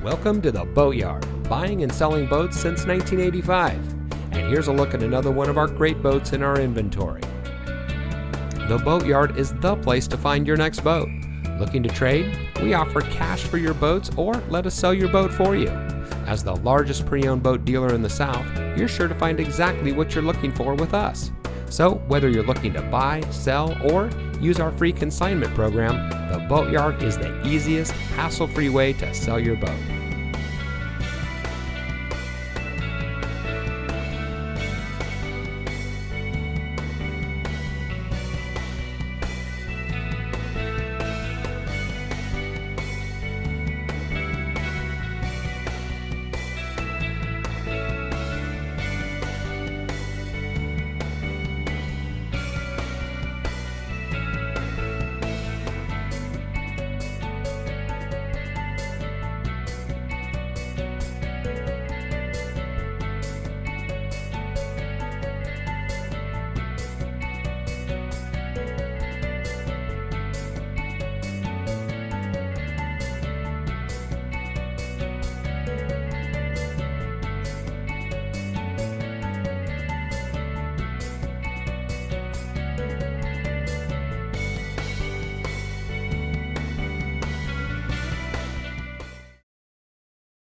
Welcome to the Boatyard, buying and selling boats since 1985. And here's a look at another one of our great boats in our inventory. The Boatyard is the place to find your next boat. Looking to trade? We offer cash for your boats or let us sell your boat for you. As the largest pre-owned boat dealer in the South, you're sure to find exactly what you're looking for with us. So whether you're looking to buy, sell, or use our free consignment program, the Boatyard is the easiest, hassle-free way to sell your boat.